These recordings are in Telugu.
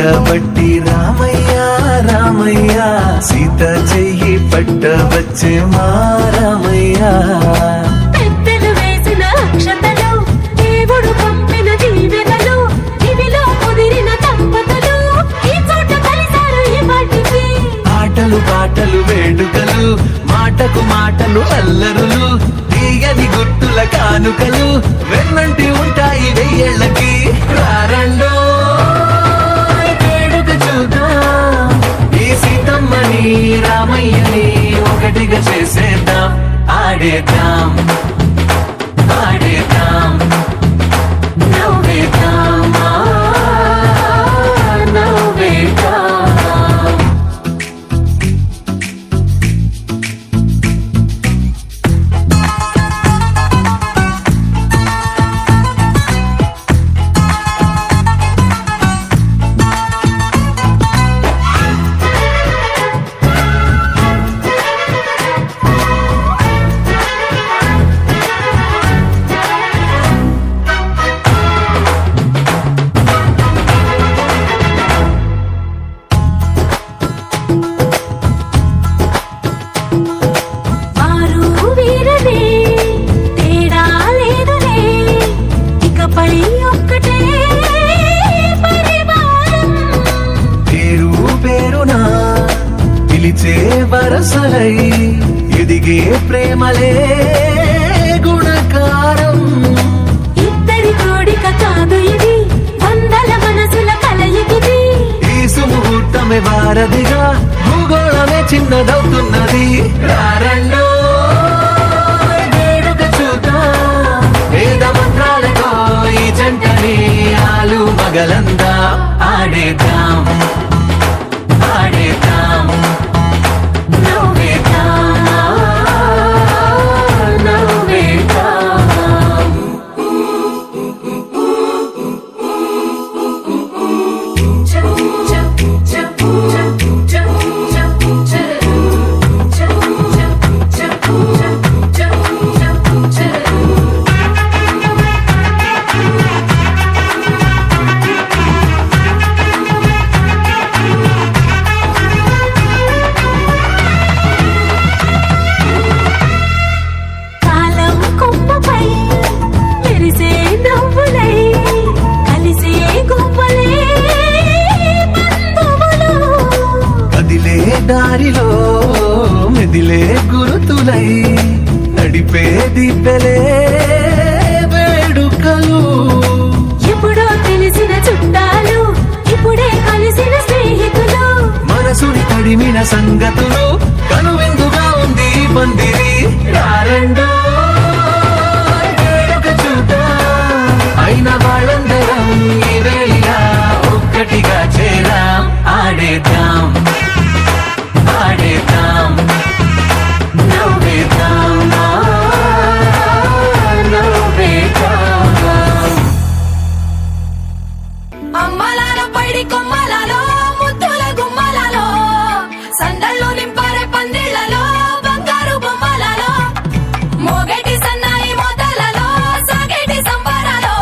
పట్టబట్టి రామయ్య రామయ్య సీత చెయ్యి పట్టవచ్చే మా రామయ్య. పెద్దలు వేసిన అక్షతలు దేవుడు పంపిన దీవెనలు ఇవిలో కుదిరిన దంపతులు ఈ చోట కలిసారు ఈ పాటికి. ఆటలు పాటలు వేడుకలు మాటకు మాటలు అల్లరులు తీయని గుర్తుల కానుకలు వెన్నంటి ఉంటాయి వెయ్యేళ్ళకి. రారండో వేడుక చూద్దాం ఈ సీతమ్మని రామయ్యని ఒకటిగా చేసేద్దాం. ఆడేద్దాం ఆడేద్దాం నవ్వేద్దాం నవ్వేద్దాం. వరసలై ఎదిగే ప్రేమలే గుణకారం. ఇద్దరి కోడిక కాదు ఇది వందల మనసుల కలయికిది. ఈ సుముహూర్తమే వారధిగా భూగోళమే చిన్నదవుతున్నది. రారండో వేడుక చూద్దాం వేద మంత్రాలతో ఈ జంటని ఆలు మగలందా. ఆడేద్దాం ఆడేద్దాం దారిలో మెదిలే గురుతులై నడిపే దిబ్బెలే వేడుకలు. ఎప్పుడో తెలిసిన చుట్టాలు ఇప్పుడే కలిసిన స్నేహితులు మనసుని తడిమిన సంగతులు కనువిందుగా ఉంది పందిరి. రారండో వేడుక చూద్దాం అయిన వాళ్ళందరం ఈ వేళ ఒక్కటిగా చేరాం. ఆడేద్దాం ఆడేద్దాం నవ్వేద్దాం నవ్వేద్దాం. అమ్మలాల పైడి కొమ్మలలో ముద్దుల గుమ్మలలో సందళ్ళు నింపారే పందిళ్లలో బంగారు బొమ్మలలో మోగేటి సన్నాయి మోతలలో సాగేటి సంబరాలో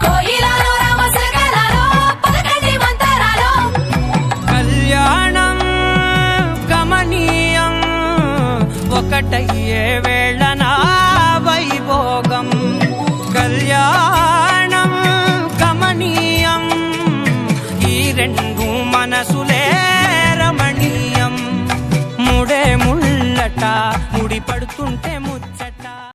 కోయిలలో రామశకలలో పలకటి మంతరాలో. కళ్యాణం గమనీయం ఒకటయ్యే వేళ నా వైభోగం. కళ్యాణం గమనీయం ఈ రెండు మనసులే రమణీయం. ముడే ముళ్ళట ముడి పడుతుంటే